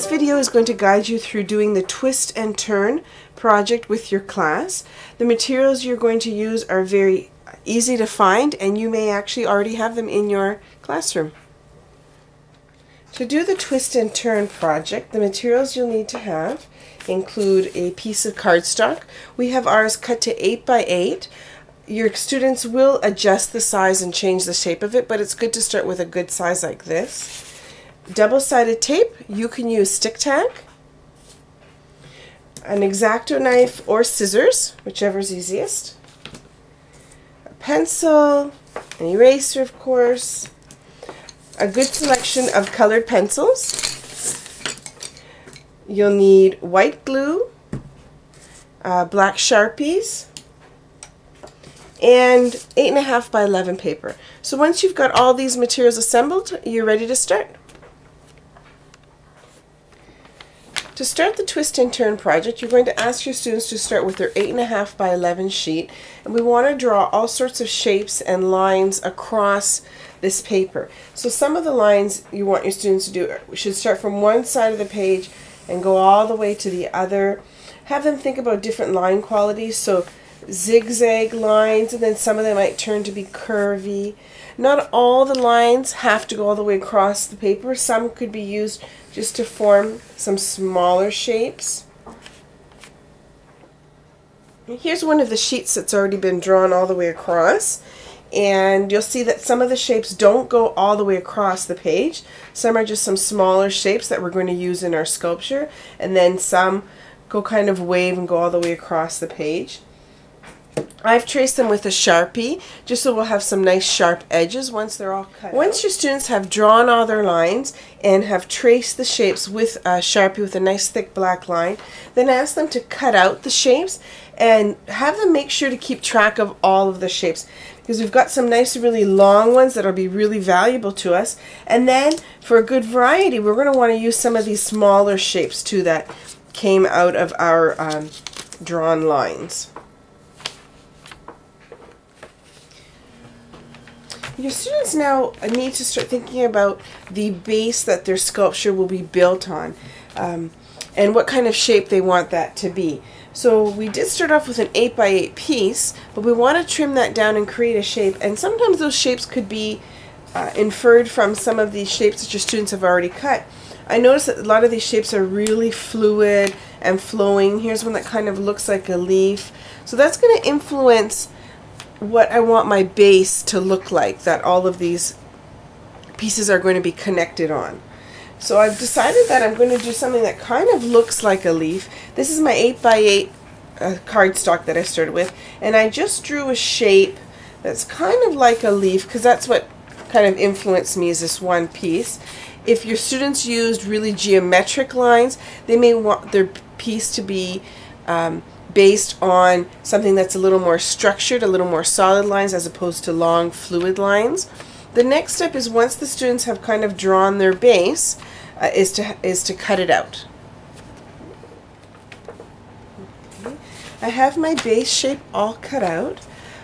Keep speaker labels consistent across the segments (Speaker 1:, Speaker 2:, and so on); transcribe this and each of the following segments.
Speaker 1: video is going to guide you through doing the twist and turn project with your class. The materials you're going to use are very easy to find, and you may actually already have them in your classroom. To do the twist and turn project, the materials you'll need to have include a piece of cardstock. We have ours cut to 8 by 8. Your students will adjust the size and change the shape of it, but it's good to start with a good size like this. Double-sided tape. You can use stick tack, an X-Acto knife or scissors, whichever is easiest, a pencil, an eraser of course, a good selection of colored pencils. You'll need white glue, black Sharpies, and 8.5 by 11 paper. So once you've got all these materials assembled, you're ready to start. To start the twist and turn project, you're going to ask your students to start with their 8.5 by 11 sheet, and we want to draw all sorts of shapes and lines across this paper. So some of the lines you want your students to do should start from one side of the page and go all the way to the other. Have them think about different line qualities, so zigzag lines, and then some of them might turn to be curvy. Not all the lines have to go all the way across the paper. Some could be used just to form some smaller shapes. Here's one of the sheets that's already been drawn all the way across, and you'll see that some of the shapes don't go all the way across the page. Some are just some smaller shapes that we're going to use in our sculpture, and then some go kind of wave and go all the way across the page. I've traced them with a Sharpie just so we'll have some nice sharp edges once they're all cut. Once your students have drawn all their lines and have traced the shapes with a Sharpie with a nice thick black line, then ask them to cut out the shapes and have them make sure to keep track of all of the shapes, because we've got some nice really long ones that'll be really valuable to us, and then for a good variety we're going to want to use some of these smaller shapes too that came out of our drawn lines. Your students now need to start thinking about the base that their sculpture will be built on, and what kind of shape they want that to be. So we did start off with an 8 by 8 piece, but we want to trim that down and create a shape, and sometimes those shapes could be inferred from some of these shapes that your students have already cut. I noticed that a lot of these shapes are really fluid and flowing. Here's one that kind of looks like a leaf. So that's going to influence what I want my base to look like, that all of these pieces are going to be connected on. So I've decided that I'm going to do something that kind of looks like a leaf. This is my 8 by 8 cardstock that I started with, and I just drew a shape that's kind of like a leaf because that's what kind of influenced me, is this one piece. If your students used really geometric lines, they may want their piece to be based on something that's a little more structured, a little more solid lines as opposed to long fluid lines. The next step is, once the students have kind of drawn their base, is to cut it out. Okay. I have my base shape all cut out.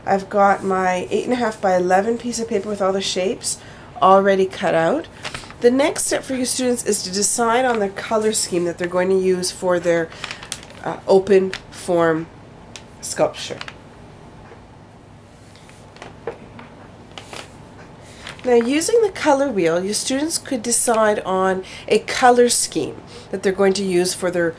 Speaker 1: I've got my 8.5 by 11 piece of paper with all the shapes already cut out. The next step for your students is to decide on the color scheme that they're going to use for their open form sculpture. Now, using the color wheel, your students could decide on a color scheme that they're going to use for their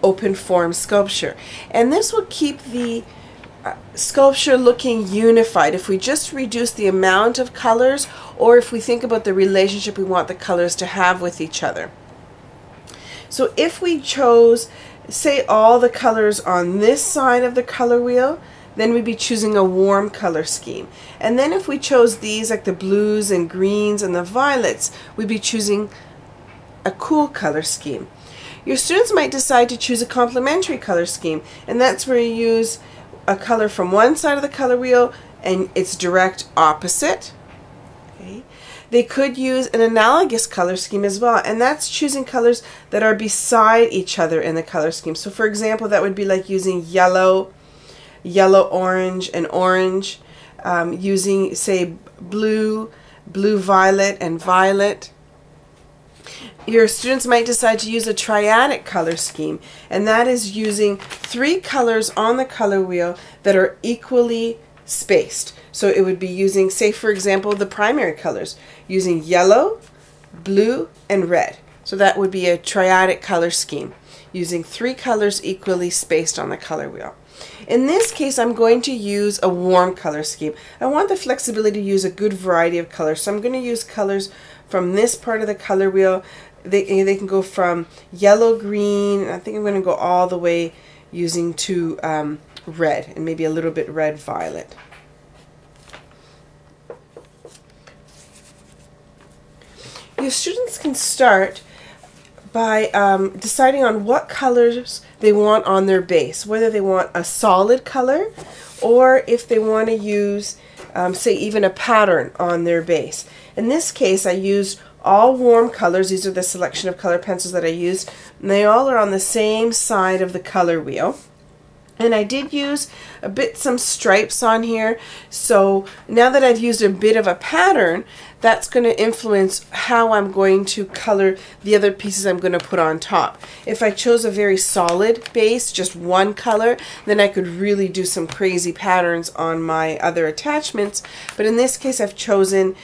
Speaker 1: open form sculpture, and this will keep the sculpture looking unified if we just reduce the amount of colors, or if we think about the relationship we want the colors to have with each other. So if we chose, say, all the colors on this side of the color wheel, then we'd be choosing a warm color scheme. And then if we chose these, like the blues and greens and the violets, we'd be choosing a cool color scheme. Your students might decide to choose a complementary color scheme, and that's where you use a color from one side of the color wheel and its direct opposite. Okay. They could use an analogous color scheme as well, and that's choosing colors that are beside each other in the color scheme. So for example, that would be like using yellow, orange, and orange, using, say, blue, violet, and violet. Your students might decide to use a triadic color scheme, and that is using 3 colors on the color wheel that are equally spaced. So it would be using, say for example, the primary colors, using yellow, blue, and red. So that would be a triadic color scheme, using 3 colors equally spaced on the color wheel. In this case, I'm going to use a warm color scheme. I want the flexibility to use a good variety of colors, so I'm going to use colors from this part of the color wheel. They can go from yellow, green, and I think I'm going to go all the way using to red, and maybe a little bit red, violet. Your students can start by deciding on what colors they want on their base, whether they want a solid color or if they want to use, say, even a pattern on their base. In this case, I used all warm colors. These are the selection of color pencils that I used, and they all are on the same side of the color wheel. And I did use some stripes on here, so now that I've used a bit of a pattern, that's going to influence how I'm going to color the other pieces I'm going to put on top. If I chose a very solid base, just one color, then I could really do some crazy patterns on my other attachments. But in this case, I've chosen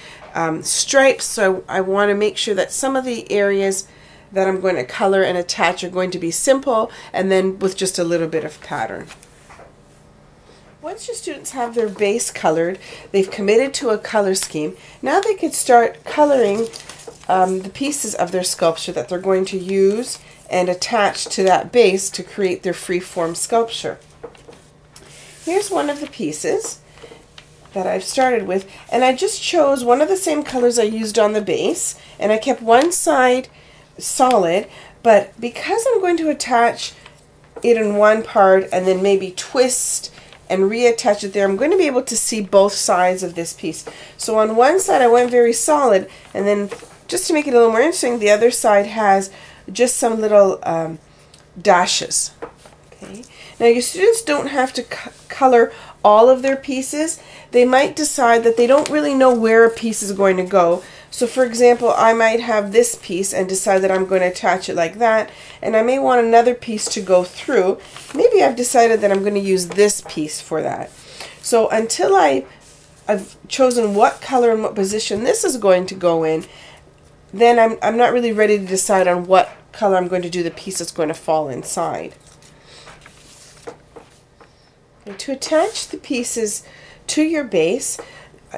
Speaker 1: stripes, so I want to make sure that some of the areas that I'm going to color and attach are going to be simple, and then with just a little bit of pattern. Once your students have their base colored, they've committed to a color scheme, now they could start coloring the pieces of their sculpture that they're going to use and attach to that base to create their free-form sculpture. Here's one of the pieces that I've started with, and I just chose one of the same colors I used on the base, and I kept one side solid, but because I'm going to attach it in one part and then maybe twist and reattach it there, I'm going to be able to see both sides of this piece. So on one side I went very solid, and then just to make it a little more interesting, the other side has just some little dashes. Okay. Now your students don't have to color all of their pieces. They might decide that they don't really know where a piece is going to go. So for example, I might have this piece and decide that I'm going to attach it like that, and I may want another piece to go through. Maybe I've decided that I'm going to use this piece for that. So until I've chosen what color and what position this is going to go in, then I'm not really ready to decide on what color I'm going to do the piece that's going to fall inside. And to attach the pieces to your base,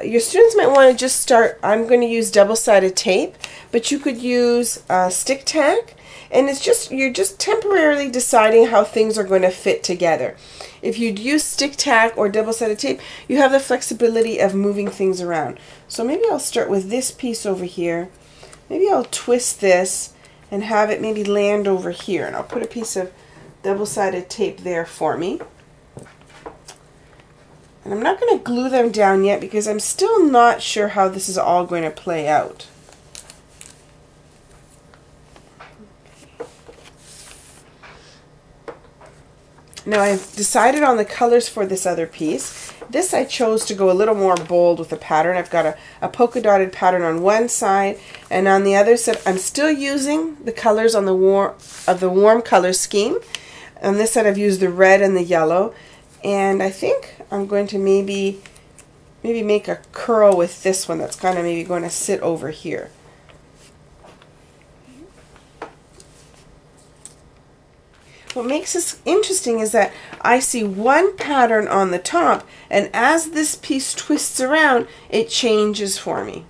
Speaker 1: your students might want to just start, I'm going to use double-sided tape, but you could use stick tack, and it's just, you're just temporarily deciding how things are going to fit together. If you'd use stick tack or double-sided tape, you have the flexibility of moving things around. So maybe I'll start with this piece over here. Maybe I'll twist this and have it maybe land over here, and I'll put a piece of double-sided tape there for me. And I'm not going to glue them down yet because I'm still not sure how this is all going to play out. Now I've decided on the colors for this other piece. This I chose to go a little more bold with the pattern. I've got a polka dotted pattern on one side, and on the other side I'm still using the colors on the warm color scheme. On this side I've used the red and the yellow, and I think I'm going to maybe make a curl with this one that's kind of maybe going to sit over here. What makes this interesting is that I see one pattern on the top, and as this piece twists around, it changes for me.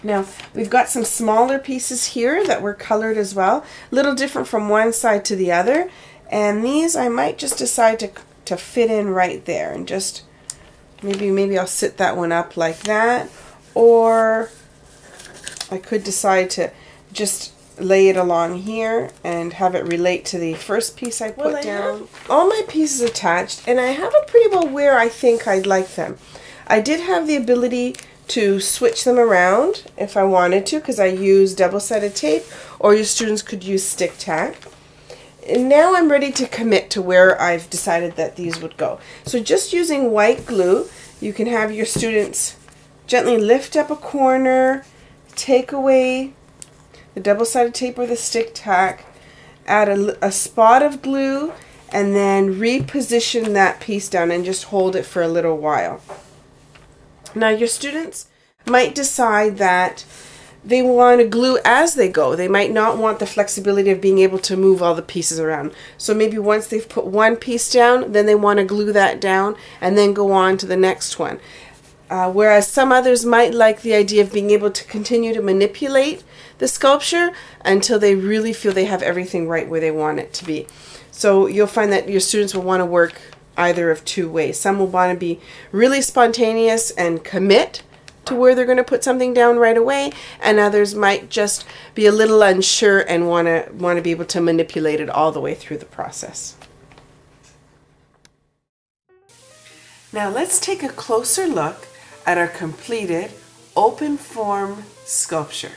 Speaker 1: Now, we've got some smaller pieces here that were colored as well, a little different from one side to the other, and these I might just decide to fit in right there, and just maybe I'll sit that one up like that, or I could decide to just lay it along here and have it relate to the first piece I put down. All my pieces attached, and I have it pretty well where I think I'd like them. I did have the ability to switch them around if I wanted to, because I used double-sided tape, or your students could use stick tack. And now I'm ready to commit to where I've decided that these would go. So just using white glue, you can have your students gently lift up a corner, take away the double-sided tape or the stick tack, add a spot of glue, and then reposition that piece down and just hold it for a little while. Now your students might decide that they want to glue as they go. They might not want the flexibility of being able to move all the pieces around. So maybe once they've put one piece down, then they want to glue that down and then go on to the next one. Whereas some others might like the idea of being able to continue to manipulate the sculpture until they really feel they have everything right where they want it to be. So you'll find that your students will want to work either of two ways. Some will want to be really spontaneous and commit to where they're going to put something down right away, and others might just be a little unsure and want to be able to manipulate it all the way through the process. Now let's take a closer look at our completed open form sculpture.